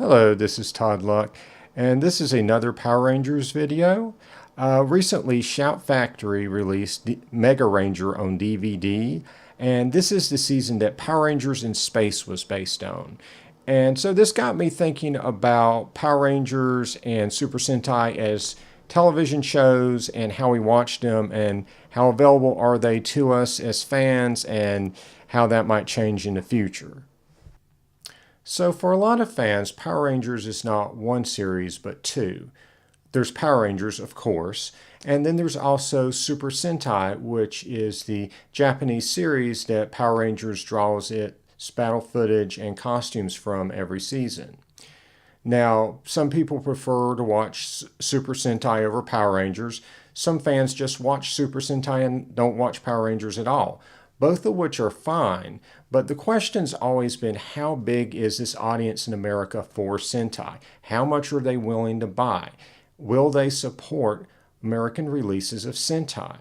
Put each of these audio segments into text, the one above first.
Hello, this is Todd Luck, and this is another Power Rangers video. Recently, Shout Factory released Megaranger on DVD, and this is the season that Power Rangers in Space was based on. And so this got me thinking about Power Rangers and Super Sentai as television shows and how we watch them and how available are they to us as fans and how that might change in the future. So for a lot of fans, Power Rangers is not one series, but two. There's Power Rangers, of course, and then there's also Super Sentai, which is the Japanese series that Power Rangers draws its battle footage and costumes from every season. Now, some people prefer to watch Super Sentai over Power Rangers. Some fans just watch Super Sentai and don't watch Power Rangers at all, both of which are fine. But the question's always been, how big is this audience in America for Sentai? How much are they willing to buy? Will they support American releases of Sentai?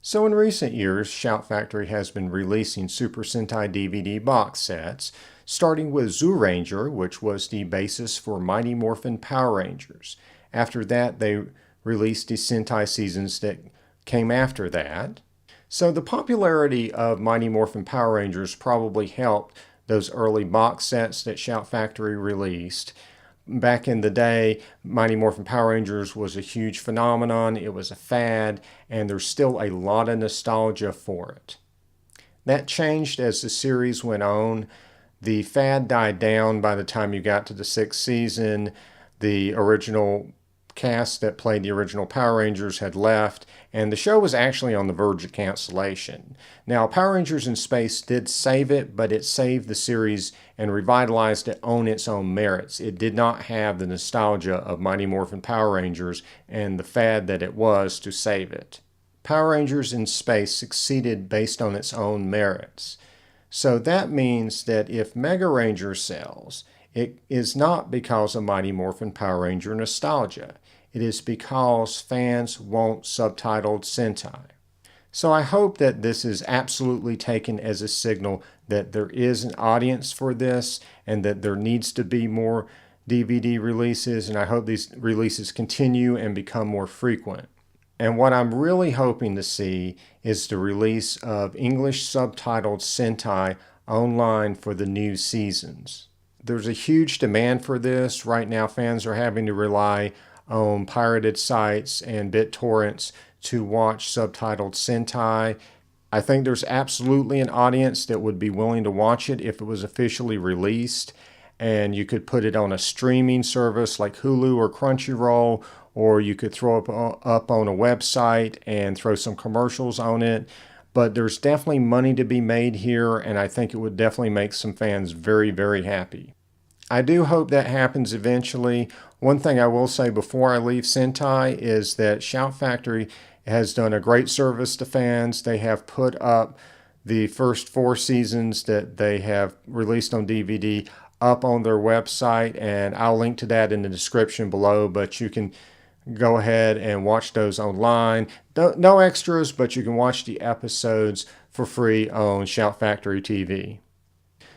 So in recent years, Shout Factory has been releasing Super Sentai DVD box sets, starting with Zyuranger, which was the basis for Mighty Morphin Power Rangers. After that, they released the Sentai seasons that came after that. So the popularity of Mighty Morphin Power Rangers probably helped those early box sets that Shout Factory released. Back in the day, Mighty Morphin Power Rangers was a huge phenomenon. It was a fad, and there's still a lot of nostalgia for it. That changed as the series went on. The fad died down by the time you got to the sixth season. The original cast that played the original Power Rangers had left, and the show was actually on the verge of cancellation. Now, Power Rangers in Space did save it, but it saved the series and revitalized it on its own merits. It did not have the nostalgia of Mighty Morphin Power Rangers and the fad that it was to save it. Power Rangers in Space succeeded based on its own merits. So that means that if Megaranger sells, it is not because of Mighty Morphin Power Ranger nostalgia. It is because fans want subtitled Sentai. So I hope that this is absolutely taken as a signal that there is an audience for this and that there needs to be more DVD releases, and I hope these releases continue and become more frequent. And what I'm really hoping to see is the release of English subtitled Sentai online for the new seasons. There's a huge demand for this. Right now, fans are having to rely on pirated sites and BitTorrents to watch subtitled Sentai. I think there's absolutely an audience that would be willing to watch it if it was officially released, and you could put it on a streaming service like Hulu or Crunchyroll, or you could throw it up on a website and throw some commercials on it. But there's definitely money to be made here, and I think it would definitely make some fans very, very happy. I do hope that happens eventually. One thing I will say before I leave Sentai is that Shout Factory has done a great service to fans. They have put up the first 4 seasons that they have released on DVD up on their website, and I'll link to that in the description below, but you can go ahead and watch those online. No extras, but you can watch the episodes for free on Shout Factory TV.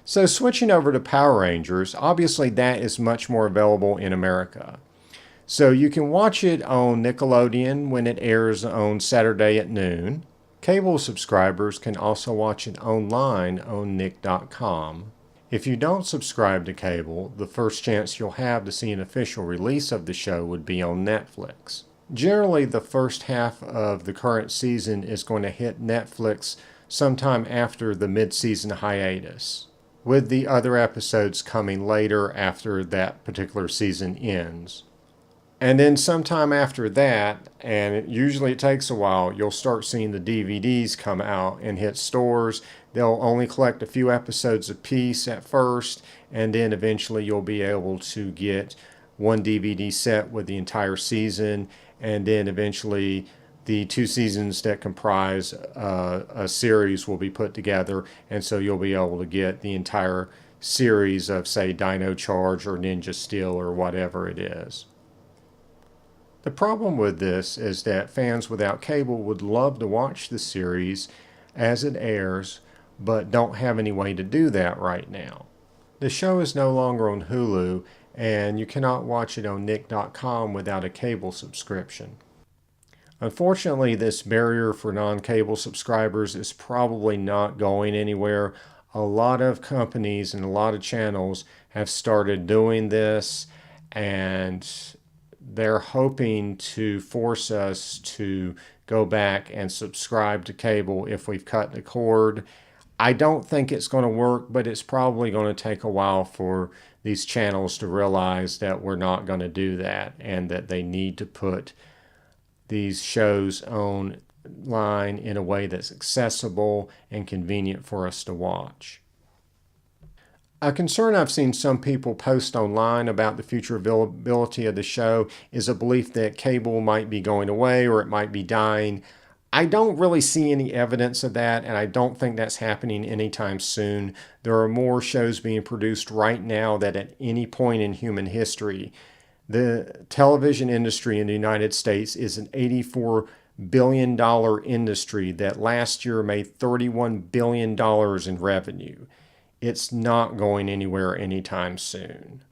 So switching over to Power Rangers, obviously that is much more available in America. So you can watch it on Nickelodeon when it airs on Saturday at noon. Cable subscribers can also watch it online on nick.com. If you don't subscribe to cable, the first chance you'll have to see an official release of the show would be on Netflix. Generally, the first half of the current season is going to hit Netflix sometime after the mid-season hiatus, with the other episodes coming later after that particular season ends. And then sometime after that, and usually it takes a while, you'll start seeing the DVDs come out and hit stores. They'll only collect a few episodes apiece at first, and then eventually you'll be able to get one DVD set with the entire season, and then eventually the 2 seasons that comprise a series will be put together, and so you'll be able to get the entire series of, say, Dino Charge or Ninja Steel or whatever it is. The problem with this is that fans without cable would love to watch the series as it airs, but don't have any way to do that right now. The show is no longer on Hulu, and you cannot watch it on nick.com without a cable subscription. Unfortunately, this barrier for non-cable subscribers is probably not going anywhere. A lot of companies and a lot of channels have started doing this, and they're hoping to force us to go back and subscribe to cable if we've cut the cord. I don't think it's going to work, but it's probably going to take a while for these channels to realize that we're not going to do that and that they need to put these shows online in a way that's accessible and convenient for us to watch. A concern I've seen some people post online about the future availability of the show is a belief that cable might be going away or it might be dying. I don't really see any evidence of that, and I don't think that's happening anytime soon. There are more shows being produced right now than at any point in human history. The television industry in the United States is an $84 billion industry that last year made $31 billion in revenue. It's not going anywhere anytime soon.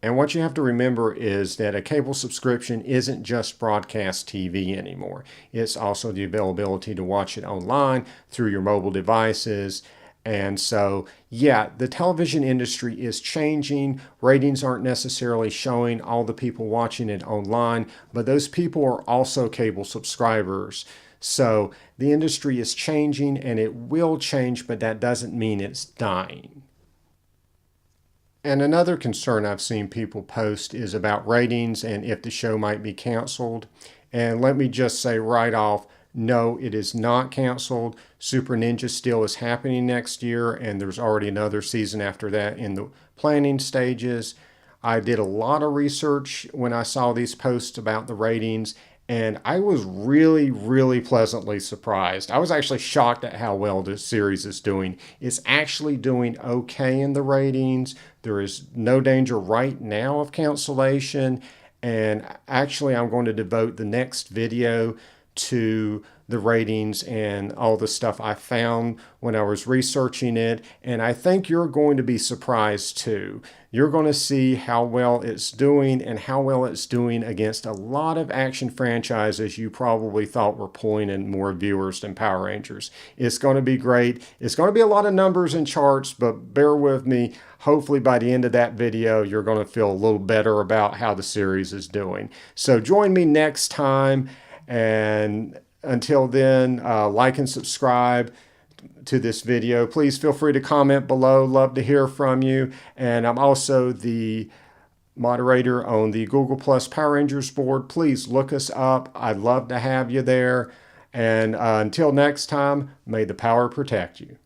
And what you have to remember is that a cable subscription isn't just broadcast TV anymore. It's also the availability to watch it online through your mobile devices. And so, yeah, the television industry is changing. Ratings aren't necessarily showing all the people watching it online, but those people are also cable subscribers. So the industry is changing, and it will change, but that doesn't mean it's dying. And another concern I've seen people post is about ratings and if the show might be canceled. And let me just say right off, no, it is not canceled. Super Ninja still is happening next year, and there's already another season after that in the planning stages. I did a lot of research when I saw these posts about the ratings, and I was really, really pleasantly surprised. I was actually shocked at how well this series is doing. It's actually doing okay in the ratings. There is no danger right now of cancellation. And actually, I'm going to devote the next video to the ratings and all the stuff I found when I was researching it. And I think you're going to be surprised too. You're going to see how well it's doing and how well it's doing against a lot of action franchises you probably thought were pulling in more viewers than Power Rangers. It's going to be great. It's going to be a lot of numbers and charts, but bear with me. Hopefully by the end of that video, you're going to feel a little better about how the series is doing. So join me next time. And until then, like and subscribe to this video. Please feel free to comment below. Love to hear from you. And I'm also the moderator on the Google Plus Power Rangers board. Please look us up. I'd love to have you there. And until next time, may the power protect you.